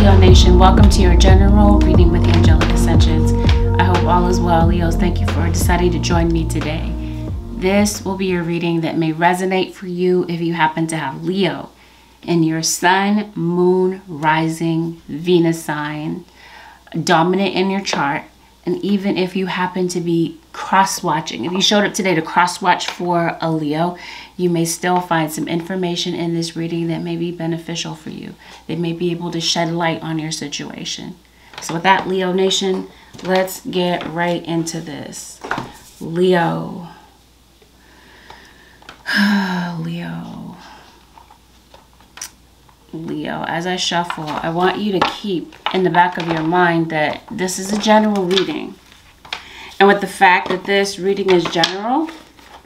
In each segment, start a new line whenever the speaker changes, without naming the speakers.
Leo Nation, welcome to your general reading with Angelic Ascensions. I hope all is well, Leos. Thank you for deciding to join me today. This will be your reading that may resonate for you if you happen to have Leo in your sun, moon, rising, Venus sign, dominant in your chart, and even if you happen to be cross-watching. If you showed up today to cross-watch for a Leo, you may still find some information in this reading that may be beneficial for you. They may be able to shed light on your situation. So with that, Leo Nation, let's get right into this. Leo. Leo, as I shuffle, I want you to keep in the back of your mind that this is a general reading. And with the fact that this reading is general,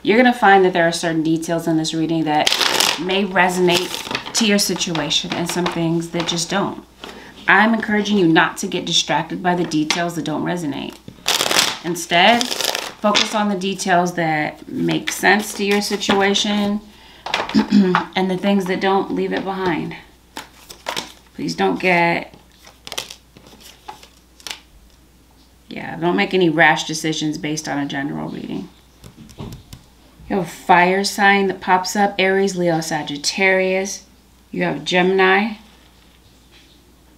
you're going to find that there are certain details in this reading that may resonate to your situation and some things that just don't. I'm encouraging you not to get distracted by the details that don't resonate. Instead, focus on the details that make sense to your situation and the things that don't, leave it behind. Please don't don't make any rash decisions based on a general reading. You have a fire sign that pops up, Aries, Leo, Sagittarius. You have Gemini.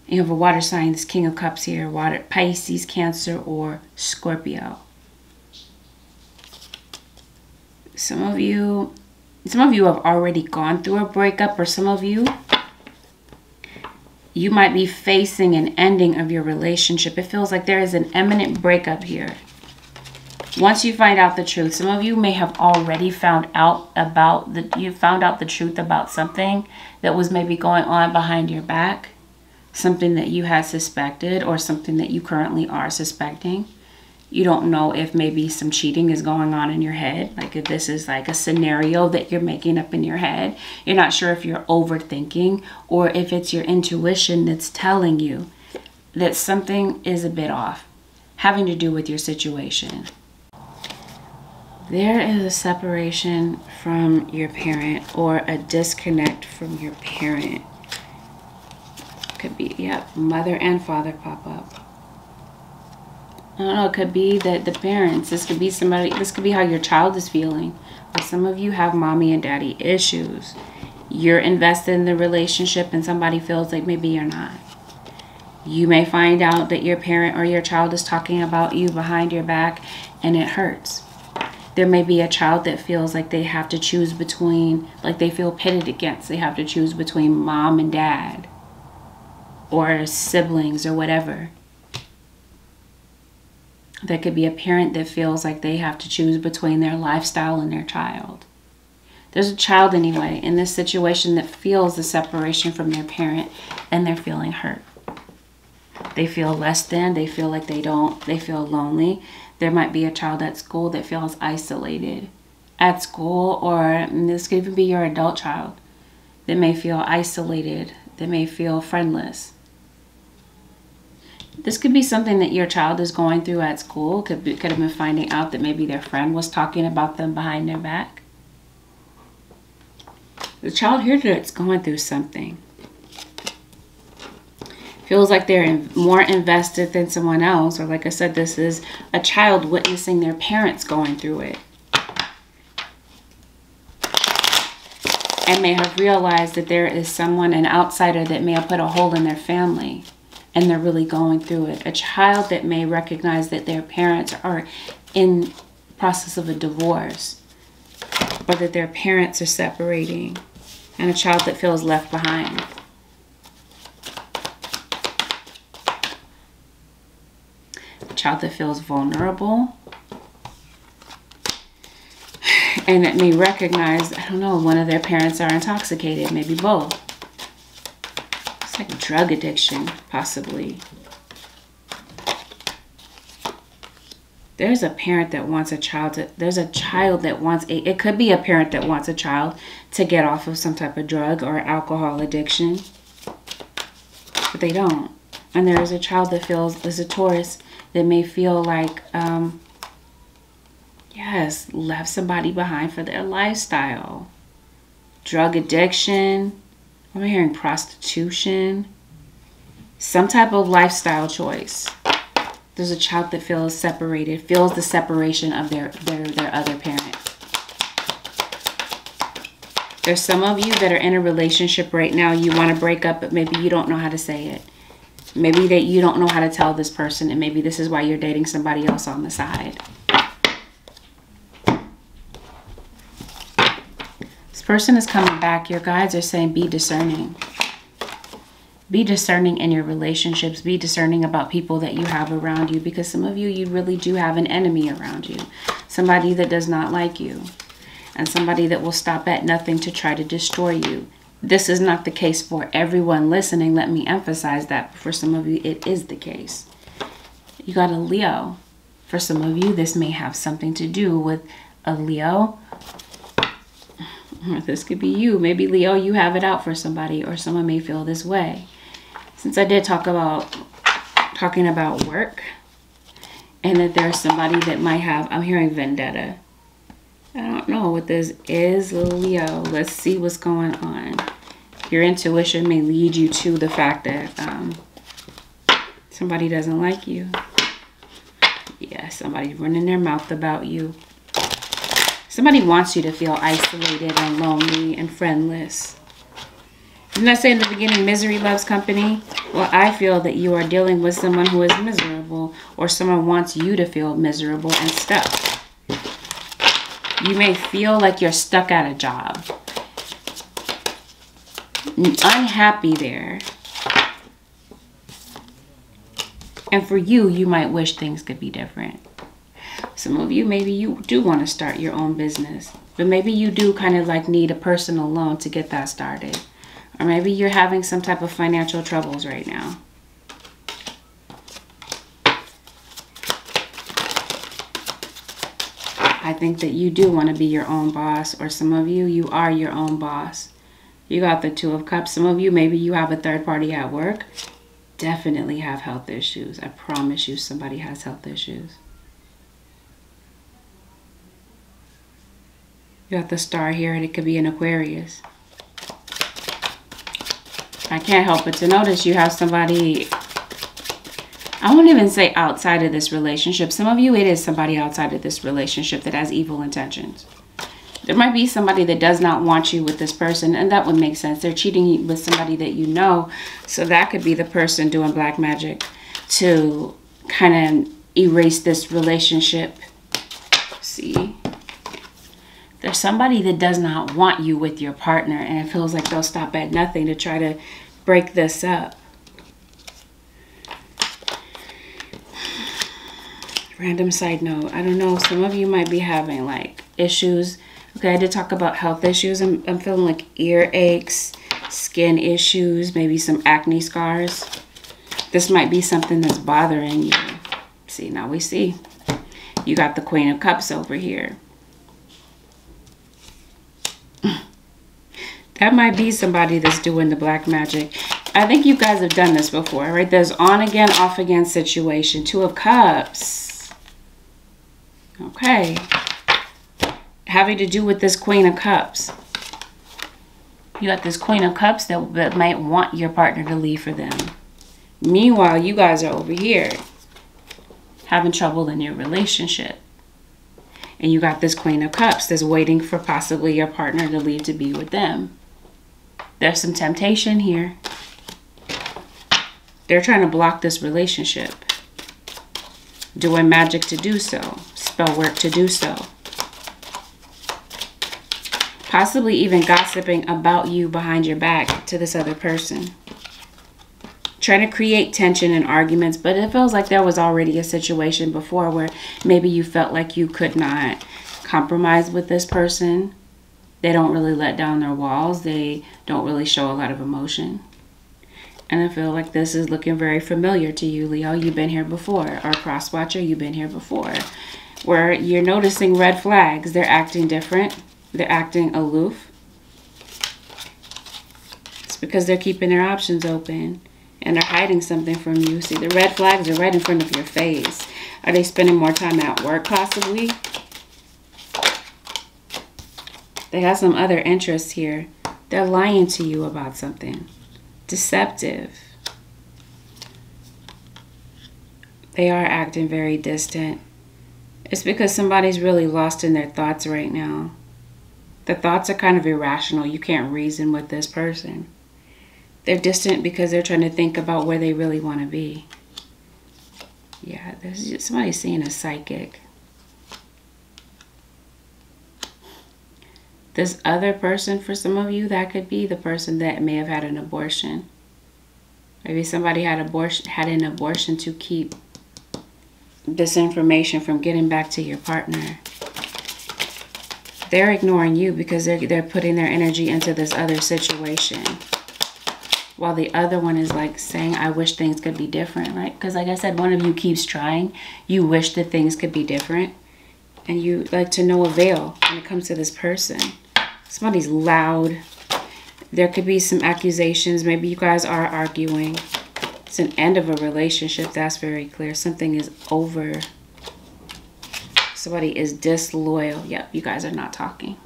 You have a water sign, this King of Cups here, water, Pisces, Cancer, or Scorpio. Some of you have already gone through a breakup, or some of you might be facing an ending of your relationship. It feels like there is an imminent breakup here. Once you find out the truth, some of you may have already found out the truth about something that was maybe going on behind your back, something that you had suspected or something that you currently are suspecting. You don't know if maybe some cheating is going on in your head. Like if this is like a scenario that you're making up in your head. You're not sure if you're overthinking or if it's your intuition that's telling you that something is a bit off, having to do with your situation. There is a separation from your parent or a disconnect from your parent. Could be, mother and father pop up. I don't know, it could be that the parents, this could be somebody, this could be how your child is feeling. Or some of you have mommy and daddy issues. You're invested in the relationship and somebody feels like maybe you're not. You may find out that your parent or your child is talking about you behind your back and it hurts. There may be a child that feels like they have to choose between, like they feel pitted against. They have to choose between mom and dad or siblings or whatever. There could be a parent that feels like they have to choose between their lifestyle and their child. There's a child anyway in this situation that feels the separation from their parent and they're feeling hurt. They feel less than, they feel like they feel lonely. There might be a child at school that feels isolated at school, or this could even be your adult child that may feel isolated, that may feel friendless. This could be something that your child is going through at school. Could have been finding out that maybe their friend was talking about them behind their back. The child here that's going through something. Feels like they're more invested than someone else. Or like I said, this is a child witnessing their parents going through it. And may have realized that there is someone, an outsider, that may have put a hole in their family. And they're really going through it. A child that may recognize that their parents are in process of a divorce, or that their parents are separating, and a child that feels left behind. A child that feels vulnerable, and that may recognize, I don't know, one of their parents are intoxicated, maybe both. Like drug addiction, possibly. There's a parent that wants a child to, there's a child that wants it could be a parent that wants a child to get off of some type of drug or alcohol addiction, but they don't. And there is a child that feels, as a Taurus, that may feel like left somebody behind for their lifestyle. Drug addiction, I'm hearing prostitution. Some type of lifestyle choice. There's a child that feels separated, feels the separation of their other parent. There's some of you that are in a relationship right now. You want to break up, but maybe you don't know how to say it. Maybe that you don't know how to tell this person, and maybe this is why you're dating somebody else on the side. This person is coming back. Your guides are saying be discerning. Be discerning in your relationships. Be discerning about people that you have around you, because some of you, you really do have an enemy around you. Somebody that does not like you, and somebody that will stop at nothing to try to destroy you. This is not the case for everyone listening. Let me emphasize that. For some of you, it is the case. You got a Leo. For some of you, this may have something to do with a Leo. This could be you. Maybe Leo, you have it out for somebody, or someone may feel this way. Since I did talking about work, and that there's somebody that might have, I'm hearing vendetta. I don't know what this is, Leo. Let's see what's going on. Your intuition may lead you to the fact that somebody doesn't like you. Yeah, somebody's running their mouth about you. Somebody wants you to feel isolated and lonely and friendless. Didn't I say in the beginning, misery loves company? Well, I feel that you are dealing with someone who is miserable, or someone wants you to feel miserable and stuck. You may feel like you're stuck at a job. Unhappy there. And for you, you might wish things could be different. Some of you, maybe you do want to start your own business, but maybe you do kind of like need a personal loan to get that started. Or maybe you're having some type of financial troubles right now. I think that you do want to be your own boss, or some of you, you are your own boss. You got the Two of Cups. Some of you, maybe you have a third party at work. Definitely have health issues. I promise you somebody has health issues. You got the Star here, and it could be an Aquarius. I can't help but to notice you have somebody, I won't even say outside of this relationship. Some of you, it is somebody outside of this relationship that has evil intentions. There might be somebody that does not want you with this person, and that would make sense. They're cheating with somebody that you know. So that could be the person doing black magic to kind of erase this relationship. See? There's somebody that does not want you with your partner, and it feels like they'll stop at nothing to try to break this up. Random side note. I don't know. Some of you might be having like issues. Okay, I did talk about health issues. I'm feeling like ear aches, skin issues, maybe some acne scars. This might be something that's bothering you. See, now we see. You got the Queen of Cups over here. That might be somebody that's doing the black magic. I think you guys have done this before, right? There's on again, off again situation. Two of Cups. Okay. Having to do with this Queen of Cups. You got this Queen of Cups that might want your partner to leave for them. Meanwhile, you guys are over here having trouble in your relationship. And you got this Queen of Cups that's waiting for possibly your partner to leave to be with them. There's some temptation here. They're trying to block this relationship. Doing magic to do so. Spell work to do so. Possibly even gossiping about you behind your back to this other person. Trying to create tension and arguments, but it feels like there was already a situation before where maybe you felt like you could not compromise with this person. They don't really let down their walls. They don't really show a lot of emotion. And I feel like this is looking very familiar to you, Leo. You've been here before. Or cross watcher, you've been here before. Where you're noticing red flags. They're acting different. They're acting aloof. It's because they're keeping their options open. And they're hiding something from you. See, the red flags are right in front of your face. Are they spending more time at work, possibly? They have some other interests here. They're lying to you about something. Deceptive. They are acting very distant. It's because somebody's really lost in their thoughts right now. The thoughts are kind of irrational. You can't reason with this person. They're distant because they're trying to think about where they really want to be. Yeah, somebody's seeing a psychic. This other person, for some of you, that could be the person that may have had an abortion. Maybe somebody had an abortion to keep this information from getting back to your partner. They're ignoring you because they're putting their energy into this other situation. While the other one is like saying, I wish things could be different, right? Because like I said, one of you keeps trying. You wish that things could be different. And you like to no avail when it comes to this person. Somebody's loud. There could be some accusations. Maybe you guys are arguing. It's an end of a relationship. That's very clear. Something is over. Somebody is disloyal. Yep, you guys are not talking.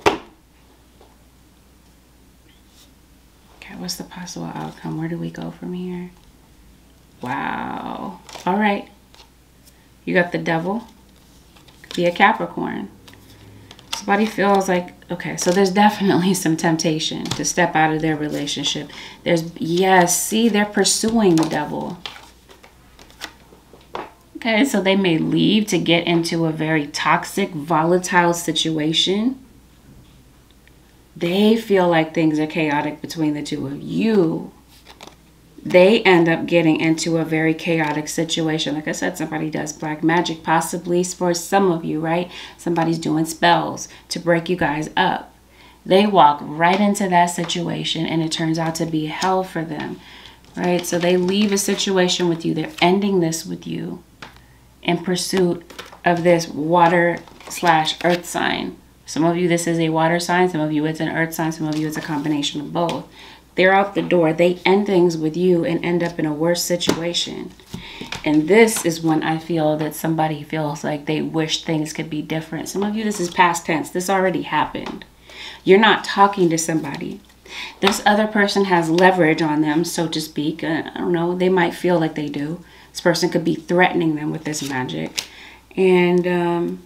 Okay, what's the possible outcome? Where do we go from here? Wow. All right. You got the devil. Could be a Capricorn. Somebody feels like, okay, so there's definitely some temptation to step out of their relationship. Yes, see, they're pursuing the devil. Okay, so they may leave to get into a very toxic, volatile situation. They feel like things are chaotic between the two of you. They end up getting into a very chaotic situation. Like I said, somebody does black magic, possibly for some of you, right? Somebody's doing spells to break you guys up. They walk right into that situation and it turns out to be hell for them, right? So they leave a situation with you. They're ending this with you in pursuit of this water/earth sign. Some of you, this is a water sign. Some of you, it's an earth sign. Some of you, it's a combination of both. They're out the door. They end things with you and end up in a worse situation. And this is when I feel that somebody feels like they wish things could be different. Some of you, this is past tense. This already happened. You're not talking to somebody. This other person has leverage on them, so to speak. I don't know. They might feel like they do. This person could be threatening them with this magic. And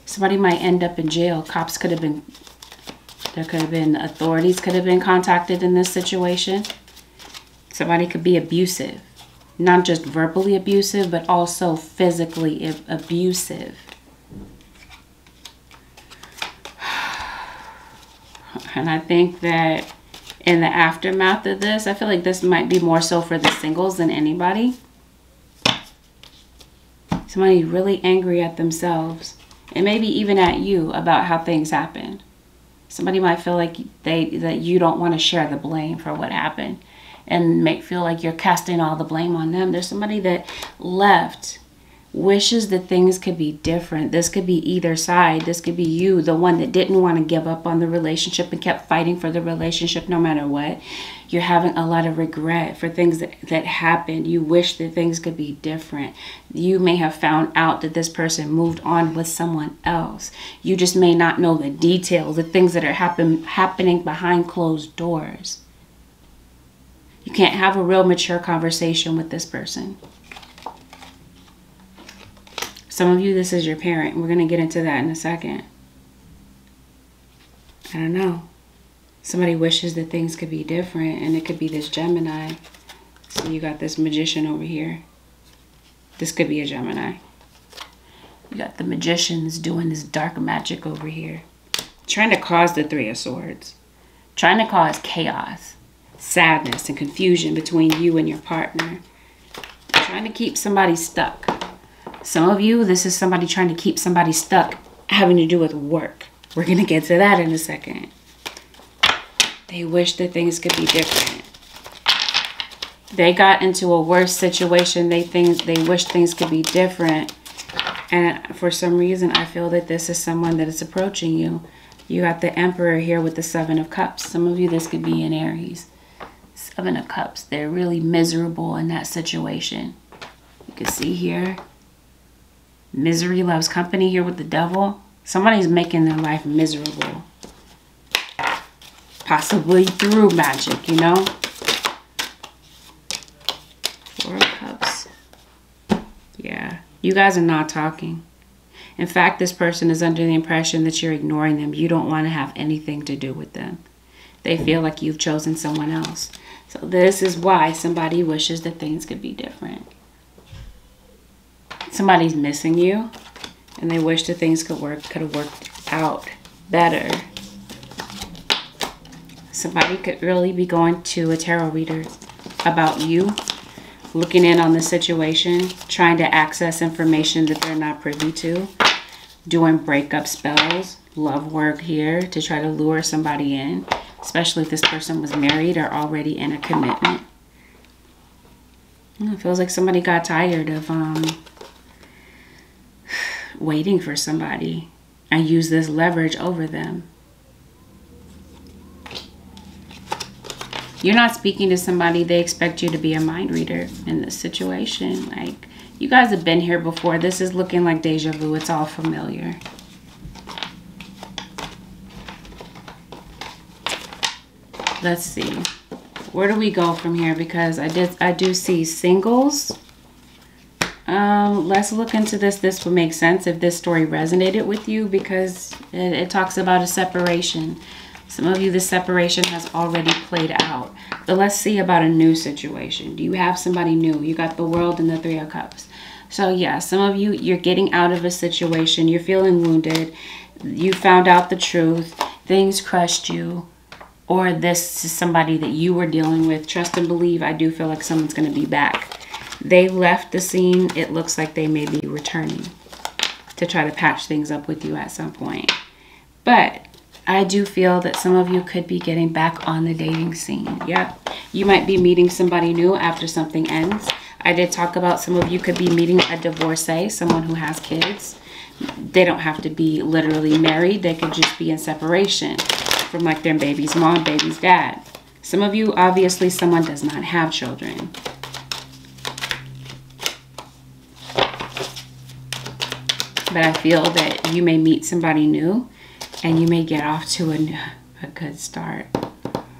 somebody might end up in jail. Cops could have been... There could have been authorities could have been contacted in this situation. Somebody could be abusive. Not just verbally abusive, but also physically abusive. And I think that in the aftermath of this, I feel like this might be more so for the singles than anybody. Somebody really angry at themselves. And maybe even at you about how things happened. Somebody might feel like that you don't want to share the blame for what happened and feel like you're casting all the blame on them. There's somebody that left, wishes that things could be different. This could be either side. This could be you, the one that didn't want to give up on the relationship and kept fighting for the relationship no matter what. You're having a lot of regret for things that happened. You wish that things could be different. You may have found out that this person moved on with someone else. You just may not know the details, the things that are happening behind closed doors. You can't have a real mature conversation with this person. Some of you, this is your parent. We're going to get into that in a second. I don't know. Somebody wishes that things could be different, and it could be this Gemini. So you got this magician over here. This could be a Gemini. You got the magicians doing this dark magic over here. Trying to cause the Three of Swords. Trying to cause chaos, sadness, and confusion between you and your partner. Trying to keep somebody stuck. Some of you, this is somebody trying to keep somebody stuck having to do with work. We're going to get to that in a second. They wish that things could be different. They got into a worse situation. They wish things could be different. And for some reason, I feel that this is someone that is approaching you. You got the Emperor here with the Seven of Cups. Some of you, this could be in Aries. Seven of Cups. They're really miserable in that situation. You can see here. Misery loves company here with the Devil. Somebody's making their life miserable. Possibly through magic, you know. You guys are not talking. In fact, this person is under the impression that you're ignoring them. You don't want to have anything to do with them. They feel like you've chosen someone else. So this is why somebody wishes that things could be different. Somebody's missing you, and they wish that things could have worked out better. Somebody could really be going to a tarot reader about you, looking in on the situation, trying to access information that they're not privy to, doing breakup spells, love work here to try to lure somebody in, especially if this person was married or already in a commitment. It feels like somebody got tired of waiting for somebody and use this leverage over them. You're not speaking to somebody. They expect you to be a mind reader in this situation. Like, you guys have been here before. This is looking like deja vu. It's all familiar. Let's see. Where do we go from here? Because I do see singles. Let's look into this. This would make sense if this story resonated with you, because it talks about a separation. Some of you, the separation has already played out. But let's see about a new situation. Do you have somebody new? You got the World and the Three of Cups. So yeah, some of you, you're getting out of a situation. You're feeling wounded. You found out the truth. Things crushed you. Or this is somebody that you were dealing with. Trust and believe. I do feel like someone's going to be back. They left the scene. It looks like they may be returning to try to patch things up with you at some point. But I do feel that some of you could be getting back on the dating scene. Yep. You might be meeting somebody new after something ends. I did talk about some of you could be meeting a divorcee, someone who has kids. They don't have to be literally married. They could just be in separation from like their baby's mom, baby's dad. Some of you, obviously, someone does not have children. But I feel that you may meet somebody new and you may get off to a good start. All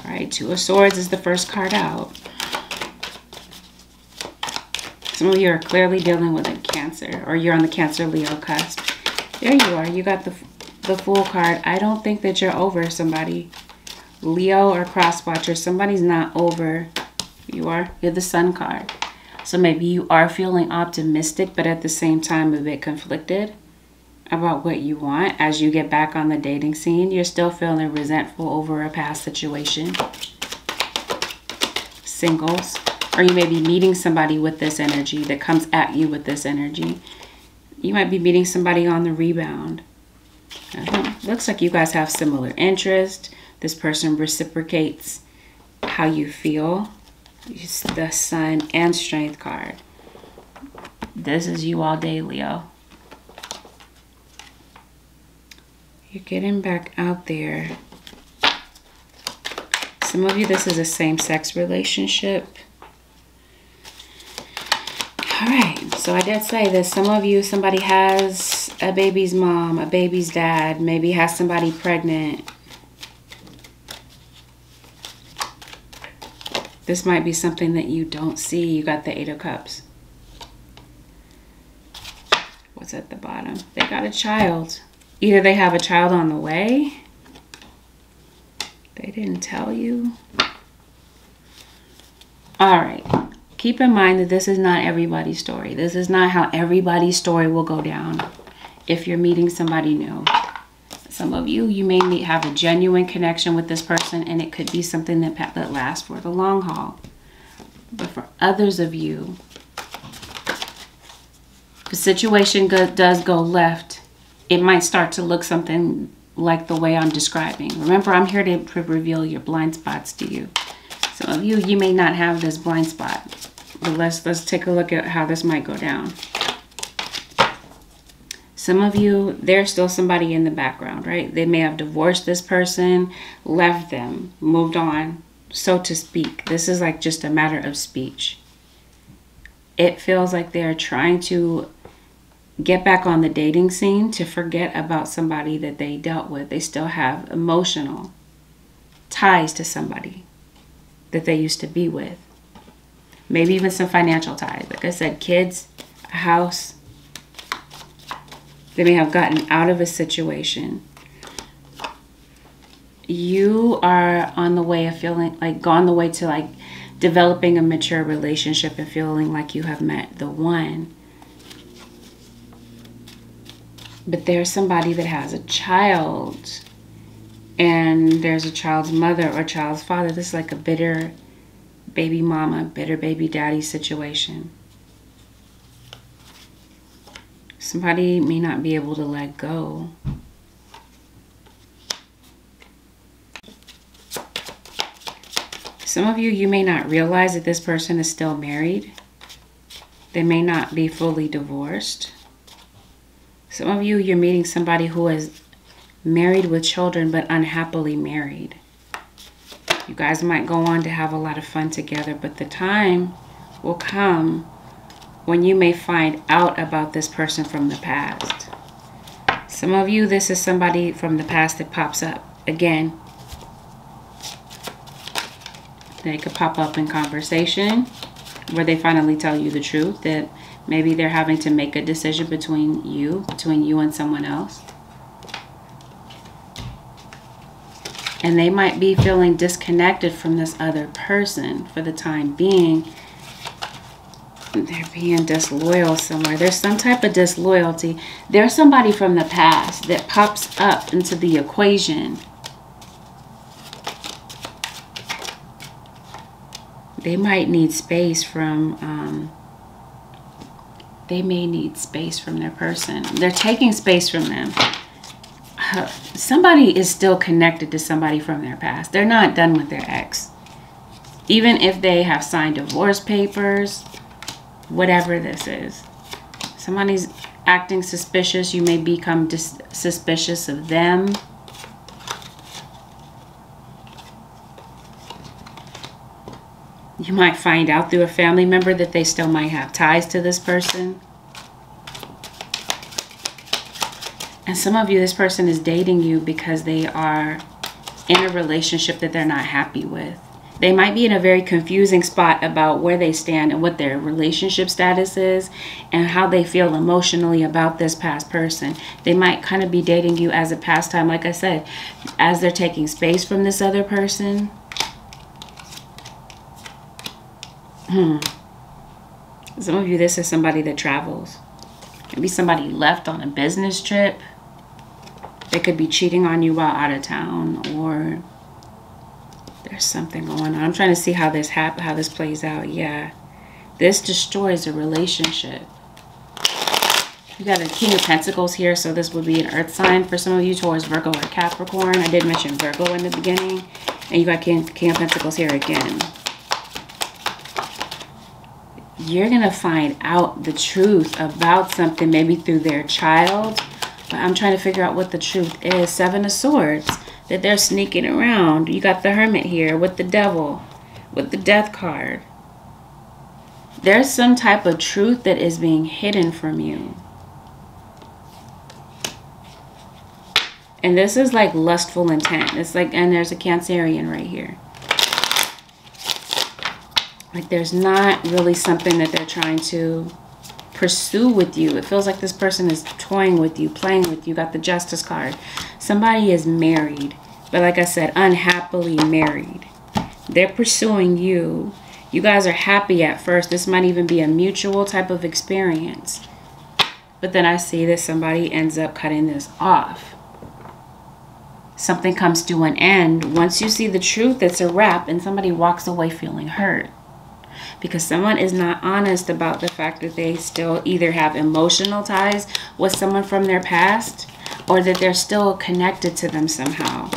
right, Two of Swords is the first card out. Some of you are clearly dealing with a Cancer, or you're on the Cancer-Leo cusp. There you are. You got the Fool card. I don't think that you're over somebody. Leo or cross-watcher. Somebody's not over. You are. You're the Sun card. So maybe you are feeling optimistic, but at the same time a bit conflicted about what you want. As you get back on the dating scene, you're still feeling resentful over a past situation. Singles. Or you may be meeting somebody with this energy that comes at you with this energy. You might be meeting somebody on the rebound. Looks like you guys have similar interest. This person reciprocates how you feel. It's the Sun and Strength card. This is you all day, Leo. You're getting back out there. Some of you, this is a same-sex relationship. All right, so I did say that some of you, somebody has a baby's mom, a baby's dad, maybe has somebody pregnant. This might be something that you don't see. You got the Eight of Cups. What's at the bottom? They got a child. Either they have a child on the way. They didn't tell you. All right. Keep in mind that this is not everybody's story. This is not how everybody's story will go down if you're meeting somebody new. Some of you, you may have a genuine connection with this person, and it could be something that lasts for the long haul. But for others of you, if the situation does go left, it might start to look something like the way I'm describing. Remember, I'm here to reveal your blind spots to you. Some of you, you may not have this blind spot. But let's take a look at how this might go down. Some of you, there's still somebody in the background, right? They may have divorced this person, left them, moved on, so to speak. This is like just a matter of speech. It feels like they're trying to get back on the dating scene to forget about somebody that they dealt with. They still have emotional ties to somebody that they used to be with. Maybe even some financial ties. Like I said, kids, a house. They may have gotten out of a situation. You are on the way of feeling like, gone the way to like developing a mature relationship and feeling like you have met the one. But there's somebody that has a child, and there's a child's mother or child's father. This is like a bitter baby mama, bitter baby daddy situation. Somebody may not be able to let go. Some of you, you may not realize that this person is still married. They may not be fully divorced. Some of you, you're meeting somebody who is married with children but unhappily married. You guys might go on to have a lot of fun together, but the time will come when you may find out about this person from the past. Some of you, this is somebody from the past that pops up again. They could pop up in conversation where they finally tell you the truth, that maybe they're having to make a decision between you and someone else. And they might be feeling disconnected from this other person for the time being. They're being disloyal somewhere. There's some type of disloyalty. There's somebody from the past that pops up into the equation. They might need space from, they may need space from their person. They're taking space from them. Somebody is still connected to somebody from their past. They're not done with their ex. Even if they have signed divorce papers, whatever this is. Somebody's acting suspicious. You may become suspicious of them. You might find out through a family member that they still might have ties to this person. And some of you, this person is dating you because they are in a relationship that they're not happy with. They might be in a very confusing spot about where they stand and what their relationship status is and how they feel emotionally about this past person. They might kind of be dating you as a pastime, like I said, as they're taking space from this other person. Some of you, this is somebody that travels. Maybe somebody left on a business trip. They could be cheating on you while out of town, or there's something going on. I'm trying to see how this plays out. Yeah, this destroys a relationship. You got a King of Pentacles here, so this would be an earth sign for some of you, Taurus, Virgo, or Capricorn. I did mention Virgo in the beginning, and you got King of Pentacles here again. You're going to find out the truth about something, maybe through their child. But I'm trying to figure out what the truth is. Seven of Swords, that they're sneaking around. You got the Hermit here with the Devil, with the Death card. There's some type of truth that is being hidden from you. And this is like lustful intent. It's like, and there's a Cancerian right here. Like there's not really something that they're trying to pursue with you. It feels like this person is toying with you, playing with you. Got the Justice card. Somebody is married, but like I said, unhappily married. They're pursuing you. You guys are happy at first. This might even be a mutual type of experience. But then I see that somebody ends up cutting this off. Something comes to an end. Once you see the truth, it's a wrap, and somebody walks away feeling hurt. Because someone is not honest about the fact that they still either have emotional ties with someone from their past, or that they're still connected to them somehow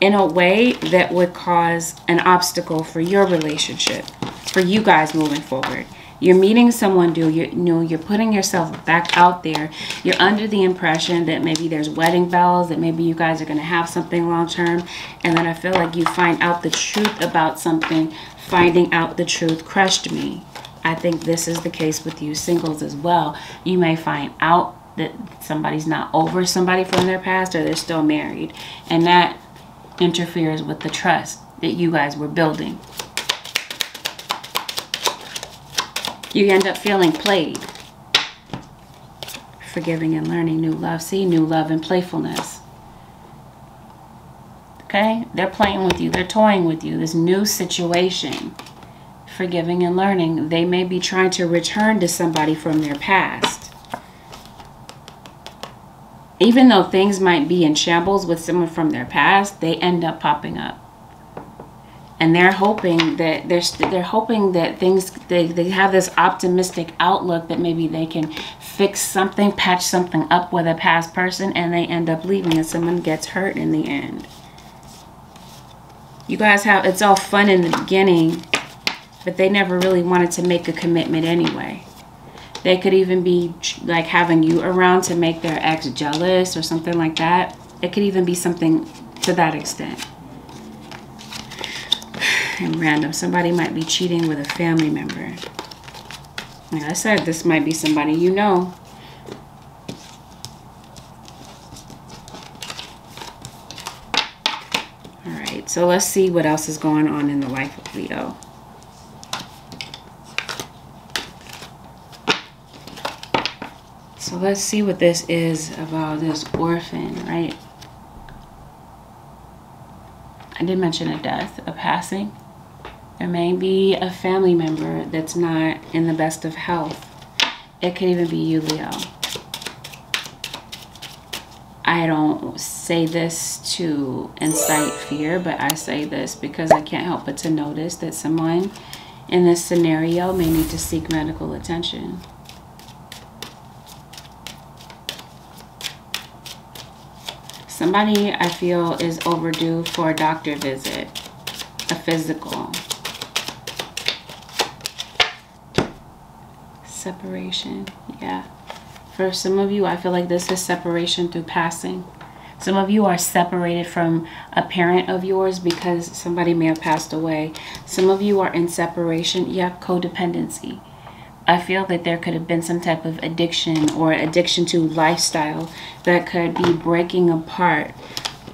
in a way that would cause an obstacle for your relationship, for you guys moving forward. You're meeting someone new, you're putting yourself back out there. You're under the impression that maybe there's wedding bells, that maybe you guys are going to have something long term, and then I feel like you find out the truth about something. Finding out the truth crushed me. I think this is the case with you singles as well. You may find out that somebody's not over somebody from their past, or they're still married, and that interferes with the trust that you guys were building. You end up feeling played. forgiving and learning, new love. See, new love and playfulness. Okay? They're playing with you. They're toying with you. This new situation. Forgiving and learning. They may be trying to return to somebody from their past. Even though things might be in shambles with someone from their past, they end up popping up. And they're hoping that things, they have this optimistic outlook that maybe they can fix something, patch something up with a past person, and they end up leaving and someone gets hurt in the end. You guys have, it's all fun in the beginning, but they never really wanted to make a commitment anyway. They could even be like having you around to make their ex jealous or something like that. It could even be something to that extent. And random, somebody might be cheating with a family member. Like I said, this might be somebody you know. Alright, so let's see what else is going on in the life of Leo. So let's see what this is about this orphan, right? I did mention a death, a passing. There may be a family member that's not in the best of health. It could even be you, Leo. I don't say this to incite fear, but I say this because I can't help but to notice that someone in this scenario may need to seek medical attention. Somebody, I feel, is overdue for a doctor visit, a physical. Separation, yeah. For some of you, I feel like this is separation through passing. Some of you are separated from a parent of yours because somebody may have passed away. Some of you are in separation, yeah, codependency. I feel that there could have been some type of addiction or addiction to lifestyle that could be breaking apart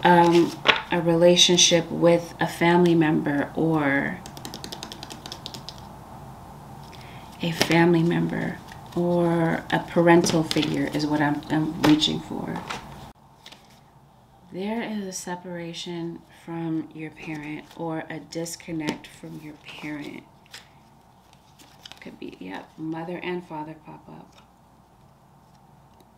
a relationship with a family member or a family member or a parental figure is what I'm reaching for. There is a separation from your parent or a disconnect from your parent. Could be, yeah, mother and father pop up.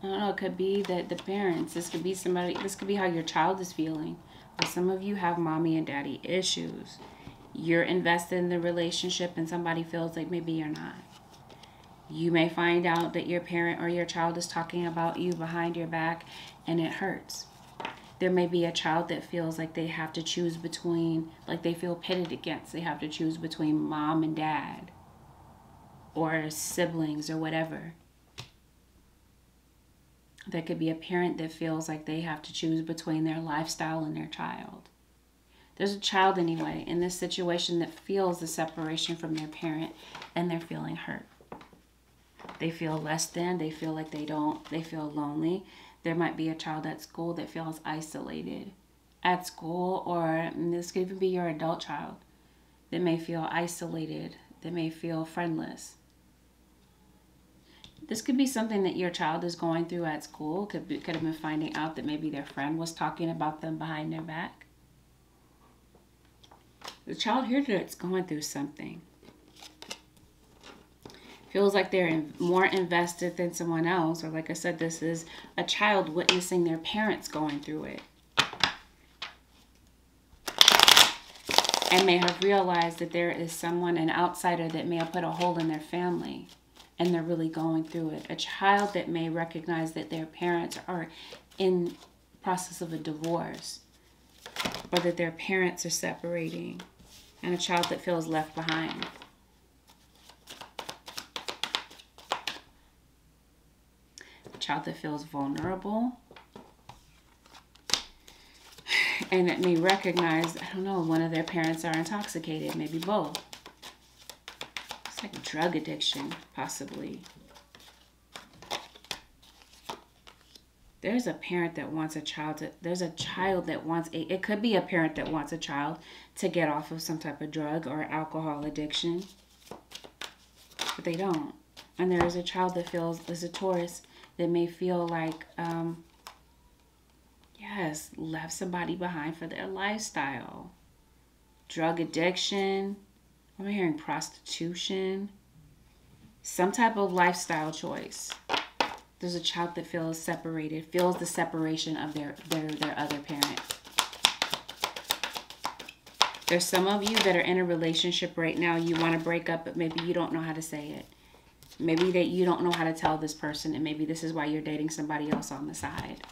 I don't know, it could be that the parents, this could be somebody, this could be how your child is feeling. Or some of you have mommy and daddy issues. You're invested in the relationship and somebody feels like maybe you're not. You may find out that your parent or your child is talking about you behind your back and it hurts. There may be a child that feels like they have to choose between, like they feel pitted against. They have to choose between mom and dad or siblings or whatever. There could be a parent that feels like they have to choose between their lifestyle and their child. There's a child anyway in this situation that feels the separation from their parent and they're feeling hurt. They feel less than, they feel like they feel lonely. There might be a child at school that feels isolated at school, or this could even be your adult child that may feel isolated, that may feel friendless. This could be something that your child is going through at school. Could have been finding out that maybe their friend was talking about them behind their back. The child here that's going through something. Feels like they're more invested than someone else. Or like I said, this is a child witnessing their parents going through it. And may have realized that there is someone, an outsider, that may have put a hole in their family. And they're really going through it. A child that may recognize that their parents are in process of a divorce. Or that their parents are separating. And a child that feels left behind. A child that feels vulnerable. And that may recognize, I don't know, one of their parents are intoxicated. Maybe both. Like drug addiction, possibly. There's a parent that wants a child to, there's a child that wants a, it could be a parent that wants a child to get off of some type of drug or alcohol addiction. But they don't. And there is a child that feels, there's a Taurus that may feel like, yes, left somebody behind for their lifestyle. Drug addiction. I'm hearing prostitution. Some type of lifestyle choice. There's a child that feels separated, feels the separation of their other parent. There's some of you that are in a relationship right now. You want to break up, but maybe you don't know how to say it. Maybe that you don't know how to tell this person, and maybe this is why you're dating somebody else on the side.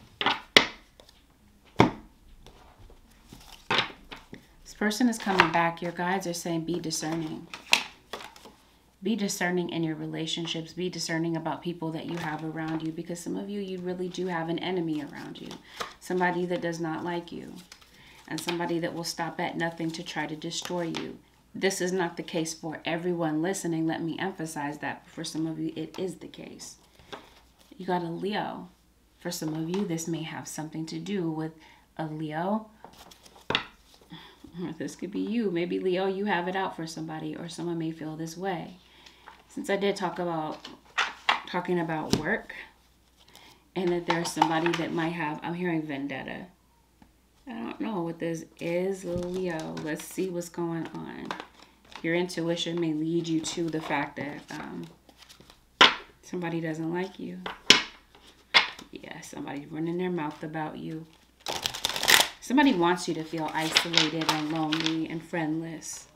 This person is coming back. Your guides are saying be discerning. Be discerning in your relationships. Be discerning about people that you have around you, because some of you, you really do have an enemy around you. Somebody that does not like you. And somebody that will stop at nothing to try to destroy you. This is not the case for everyone listening. Let me emphasize that. For some of you, it is the case. You got a Leo. For some of you, this may have something to do with a Leo. Or this could be you. Maybe Leo, you have it out for somebody, or someone may feel this way. Since I did talking about work, and that there's somebody that might have, I'm hearing vendetta. I don't know what this is, Leo. Let's see what's going on. Your intuition may lead you to the fact that somebody doesn't like you. Yeah, somebody's running their mouth about you. Somebody wants you to feel isolated and lonely and friendless.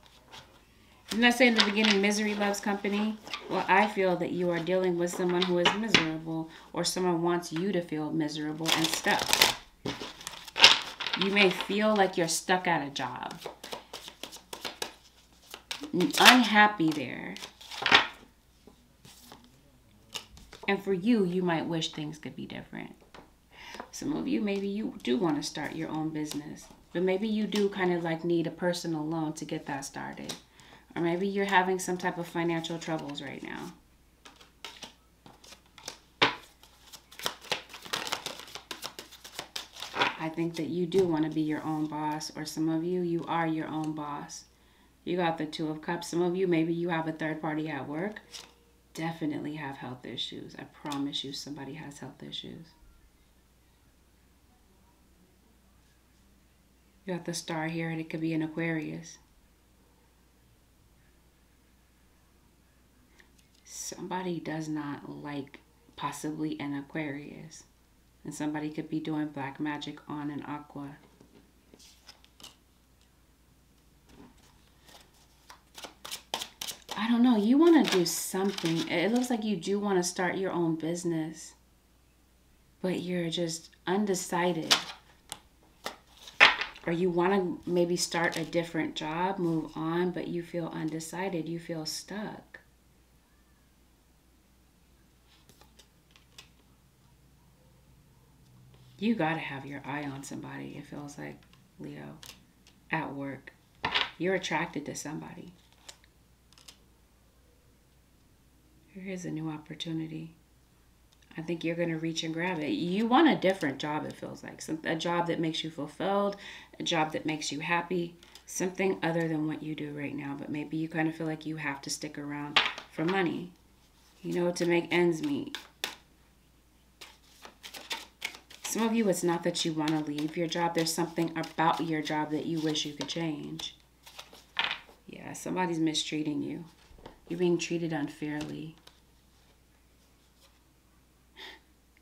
Didn't I say in the beginning, misery loves company? Well, I feel that you are dealing with someone who is miserable, or someone wants you to feel miserable and stuck. You may feel like you're stuck at a job. Unhappy there. And for you, you might wish things could be different. Some of you, maybe you do want to start your own business. But maybe you do kind of like need a personal loan to get that started. Or maybe you're having some type of financial troubles right now. I think that you do want to be your own boss, or some of you, you are your own boss. You got the Two of Cups. Some of you, maybe you have a third party at work. Definitely have health issues. I promise you somebody has health issues. You got the Star here, and it could be an Aquarius. Somebody does not like possibly an Aquarius. And somebody could be doing black magic on an Aqua. I don't know. You want to do something. It looks like you do want to start your own business. But you're just undecided. Or you want to maybe start a different job, move on, but you feel undecided. You feel stuck. You got to have your eye on somebody, it feels like, Leo, at work. You're attracted to somebody. Here is a new opportunity. I think you're going to reach and grab it. You want a different job, it feels like. A job that makes you fulfilled, a job that makes you happy, something other than what you do right now. But maybe you kind of feel like you have to stick around for money, you know, to make ends meet. Some of you, it's not that you want to leave your job. There's something about your job that you wish you could change. Yeah, somebody's mistreating you. You're being treated unfairly.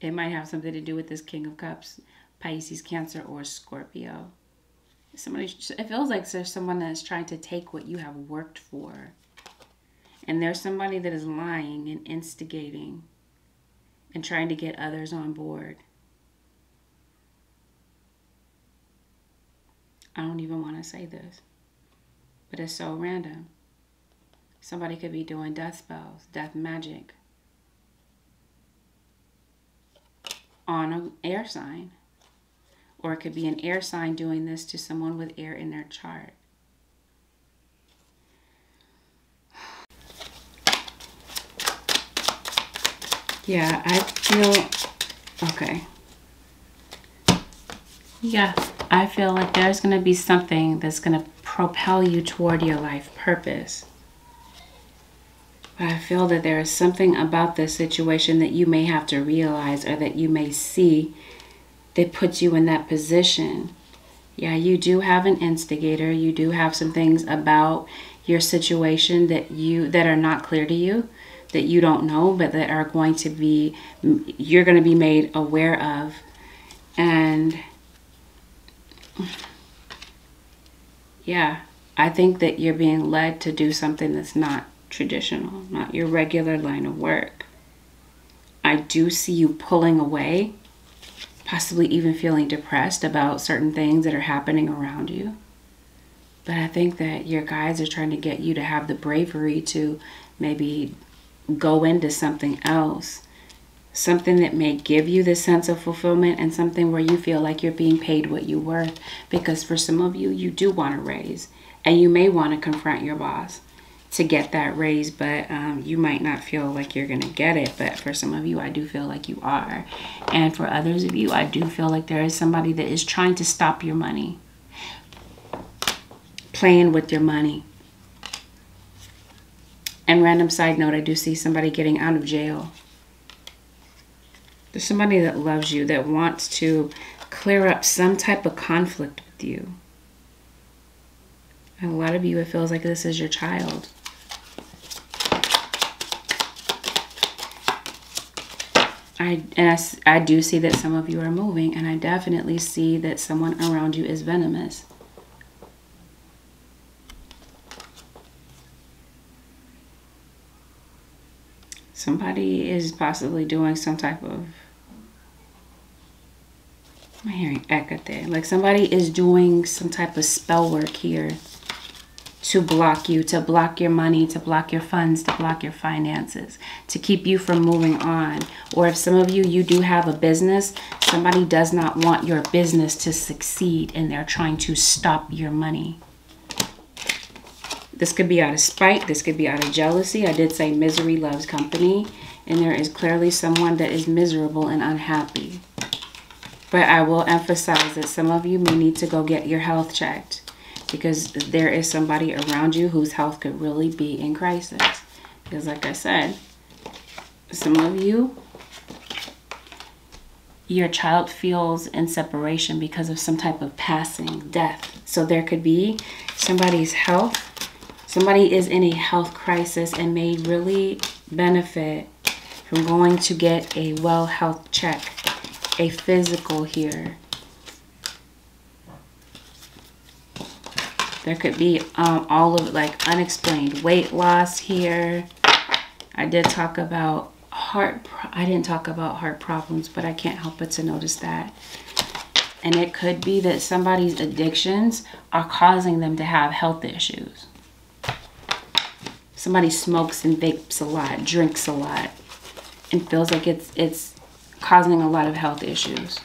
It might have something to do with this King of Cups, Pisces, Cancer, or Scorpio. It feels like there's someone that's trying to take what you have worked for. And there's somebody that is lying and instigating and trying to get others on board. I don't even want to say this, but it's so random. Somebody could be doing death spells, death magic on an air sign. Or it could be an air sign doing this to someone with air in their chart. Yeah, I feel, okay. Yeah, I feel like there's going to be something that's going to propel you toward your life purpose. But I feel that there is something about this situation that you may have to realize, or that you may see, that puts you in that position. Yeah, you do have an instigator. You do have some things about your situation that are not clear to you, that you don't know, but that are going to be, you're going to be made aware of. And yeah, I think that you're being led to do something that's not traditional, not your regular line of work. I do see you pulling away, possibly even feeling depressed about certain things that are happening around you. But I think that your guides are trying to get you to have the bravery to maybe go into something else. Something that may give you this sense of fulfillment, and something where you feel like you're being paid what you're worth. Because for some of you, you do want a raise. And you may want to confront your boss to get that raise, but you might not feel like you're going to get it. But for some of you, I do feel like you are. And for others of you, I do feel like there is somebody that is trying to stop your money. Playing with your money. And random side note, I do see somebody getting out of jail. There's somebody that loves you, that wants to clear up some type of conflict with you. And a lot of you, it feels like this is your child. I do see that some of you are moving, and I definitely see that someone around you is venomous. Somebody is possibly doing some type of, I'm hearing Eka there. Like somebody is doing some type of spell work here to block you, to block your money, to block your funds, to block your finances, to keep you from moving on. Or if some of you, you do have a business, somebody does not want your business to succeed, and they're trying to stop your money. This could be out of spite. This could be out of jealousy. I did say misery loves company. And there is clearly someone that is miserable and unhappy. But I will emphasize that some of you may need to go get your health checked. Because there is somebody around you whose health could really be in crisis. Because like I said, some of you, your child feels in separation because of some type of passing, death. So there could be somebody's health. Somebody is in a health crisis and may really benefit from going to get a well health check, a physical here. There could be all of like unexplained weight loss here. I did talk about I didn't talk about heart problems, but I can't help but to notice that. And it could be that somebody's addictions are causing them to have health issues. Somebody smokes and vapes a lot, drinks a lot, and feels like it's causing a lot of health issues.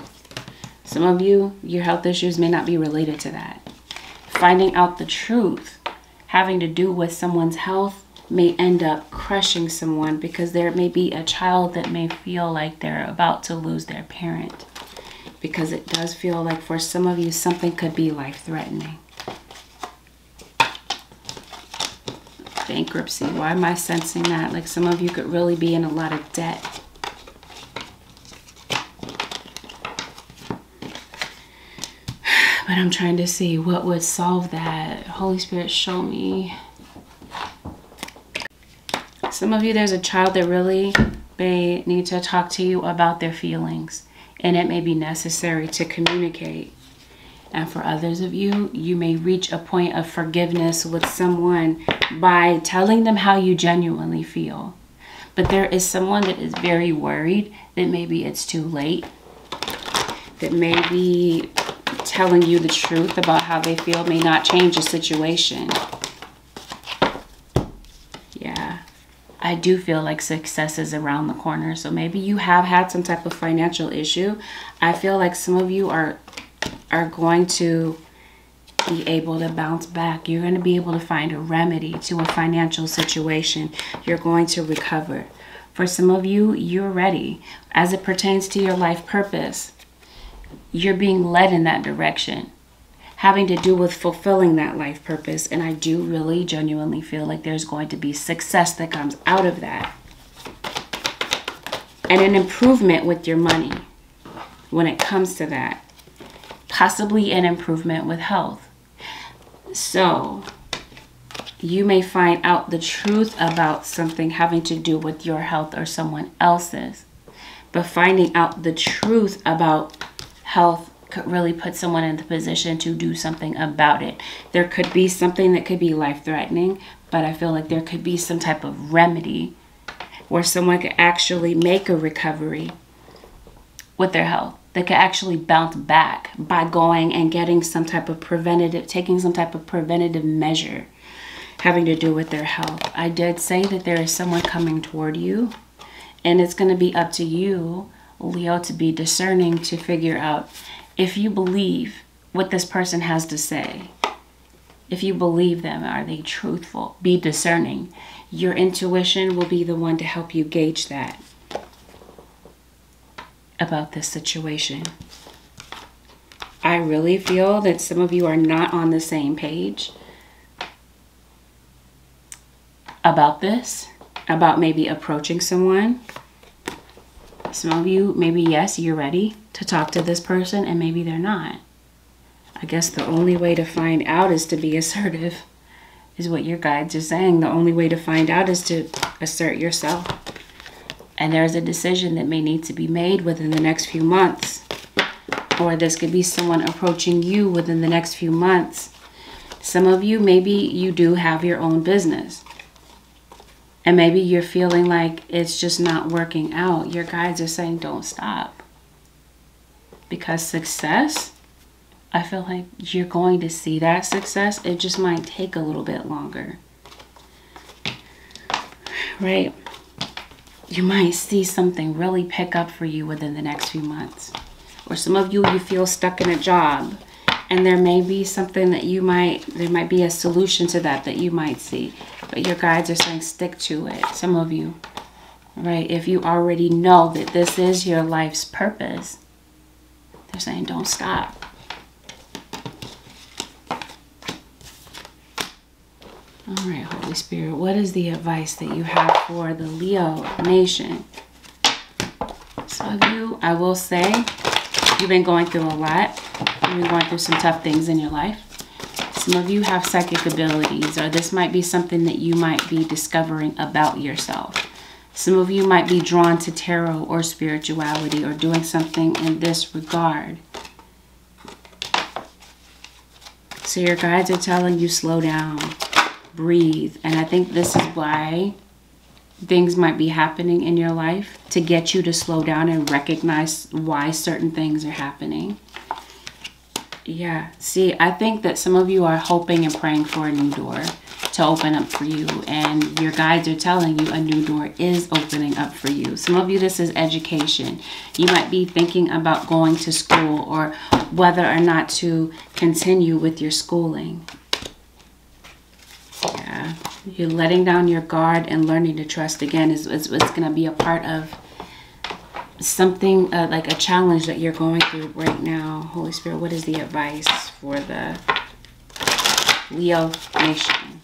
Some of you, your health issues may not be related to that. Finding out the truth having to do with someone's health may end up crushing someone, because there may be a child that may feel like they're about to lose their parent. Because it does feel like for some of you, something could be life-threatening. Bankruptcy. Why am I sensing that? Like some of you could really be in a lot of debt. But I'm trying to see what would solve that. Holy Spirit, show me. Some of you, there's a child that really may need to talk to you about their feelings. And it may be necessary to communicate. And for others of you, you may reach a point of forgiveness with someone by telling them how you genuinely feel. But there is someone that is very worried that maybe it's too late. That maybe telling you the truth about how they feel may not change the situation. Yeah. I do feel like success is around the corner. So maybe you have had some type of financial issue. I feel like some of you are going to be able to bounce back. You're going to be able to find a remedy to a financial situation. You're going to recover. For some of you, you're ready. As it pertains to your life purpose, you're being led in that direction. having to do with fulfilling that life purpose. And I do really genuinely feel like there's going to be success that comes out of that. And an improvement with your money when it comes to that. Possibly an improvement with health. So you may find out the truth about something having to do with your health or someone else's. But finding out the truth about health could really put someone in the position to do something about it. There could be something that could be life-threatening, but I feel like there could be some type of remedy where someone could actually make a recovery with their health. They could actually bounce back by going and getting some type of taking some type of preventative measure having to do with their health. I did say that there is someone coming toward you, and it's going to be up to you, Leo, to be discerning to figure out if you believe what this person has to say. If you believe them, are they truthful? Be discerning. Your intuition will be the one to help you gauge that about this situation. I really feel that some of you are not on the same page about this, about maybe approaching someone. Some of you, maybe yes, you're ready to talk to this person, and maybe they're not. I guess the only way to find out is to be assertive, is what your guides are saying. The only way to find out is to assert yourself. And there's a decision that may need to be made within the next few months. Or this could be someone approaching you within the next few months. Some of you, maybe you do have your own business. And maybe you're feeling like it's just not working out. Your guides are saying don't stop. Because success, I feel like you're going to see that success. It just might take a little bit longer. Right? You might see something really pick up for you within the next few months. Or some of you, you feel stuck in a job. And there may be something that there might be a solution to that you might see. But your guides are saying stick to it. Some of you, right? If you already know that this is your life's purpose, they're saying don't stop. All right, Holy Spirit, what is the advice that you have for the Leo nation? Some of you, I will say, you've been going through a lot. You've been going through some tough things in your life. Some of you have psychic abilities, or this might be something that you might be discovering about yourself. Some of you might be drawn to tarot or spirituality or doing something in this regard. So your guides are telling you slow down, breathe. And I think this is why things might be happening in your life, to get you to slow down and recognize why certain things are happening. Yeah, see, I think that some of you are hoping and praying for a new door to open up for you. And your guides are telling you a new door is opening up for you. Some of you, this is education. You might be thinking about going to school or whether or not to continue with your schooling. Yeah, you're letting down your guard and learning to trust again is going to be a part of something like a challenge that you're going through right now. Holy Spirit, what is the advice for the Leo nation?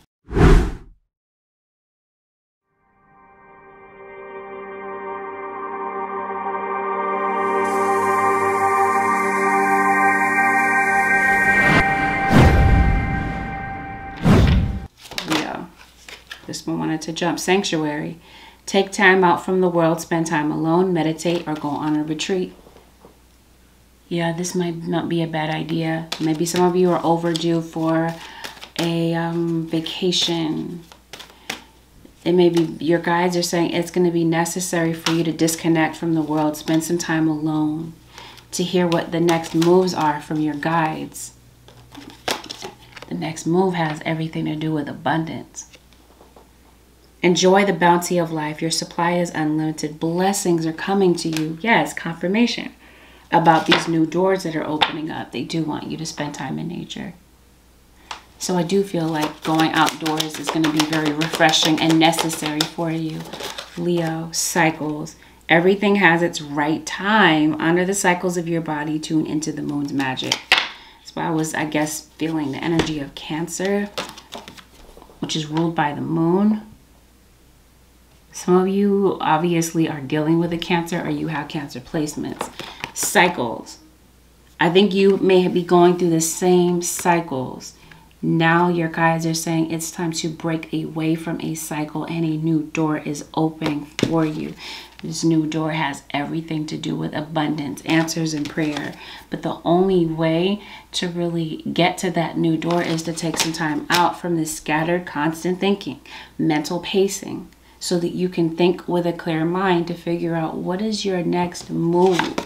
Leo, this one wanted to jump. Sanctuary. Take time out from the world, spend time alone, meditate, or go on a retreat. Yeah, this might not be a bad idea. Maybe some of you are overdue for a vacation. It may be your guides are saying it's going to be necessary for you to disconnect from the world, spend some time alone to hear what the next moves are from your guides. The next move has everything to do with abundance. Enjoy the bounty of life. Your supply is unlimited. Blessings are coming to you. Yes, confirmation about these new doors that are opening up. They do want you to spend time in nature. So I do feel like going outdoors is going to be very refreshing and necessary for you. Leo, cycles. Everything has its right time. Honor the cycles of your body. Tune into the moon's magic. This So I was, I guess, feeling the energy of Cancer, which is ruled by the moon. Some of you obviously are dealing with a Cancer, or you have Cancer placements. Cycles. I think you may be going through the same cycles. Now your guides are saying it's time to break away from a cycle, and a new door is opening for you. This new door has everything to do with abundance, answers, and prayer. But the only way to really get to that new door is to take some time out from this scattered, constant thinking, mental pacing, so that you can think with a clear mind to figure out what is your next move.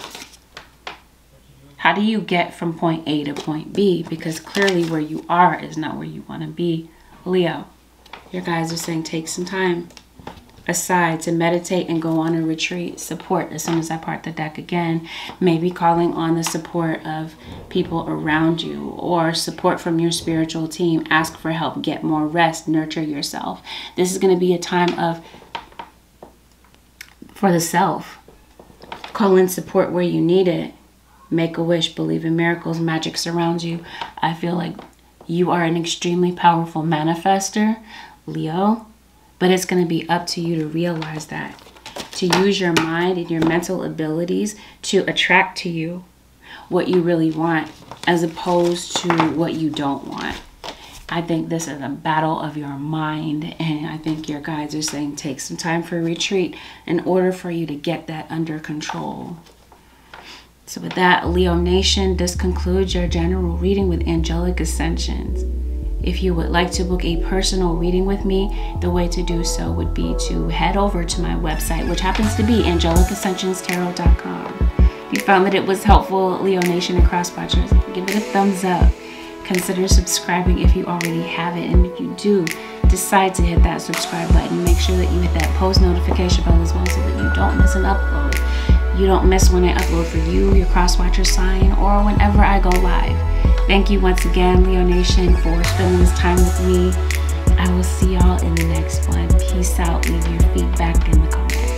How do you get from point A to point B? Because clearly where you are is not where you want to be. Leo, your guys are saying take some time aside to meditate and go on a retreat. Support, as soon as I part the deck again, maybe calling on the support of people around you, or support from your spiritual team. Ask for help, get more rest, nurture yourself. This is going to be a time of, for the self. Call in support where you need it. Make a wish, believe in miracles, magic surrounds you. I feel like you are an extremely powerful manifester, Leo. But it's going to be up to you to realize that. To use your mind and your mental abilities to attract to you what you really want, as opposed to what you don't want. I think this is a battle of your mind. And I think your guides are saying take some time for a retreat in order for you to get that under control. So with that, Leo Nation, this concludes your general reading with Angelic Ascensions. If you would like to book a personal reading with me, the way to do so would be to head over to my website, which happens to be AngelicAscensionsTarot.com. If you found that it was helpful, Leo Nation and Crosswatchers, give it a thumbs up. Consider subscribing if you already have it. And if you do decide to hit that subscribe button, make sure that you hit that post notification bell as well, so that you don't miss an upload. You don't miss when I upload for you, your Crosswatcher sign, or whenever I go live. Thank you once again, Leo Nation, for spending this time with me. I will see y'all in the next one. Peace out. Leave your feedback in the comments.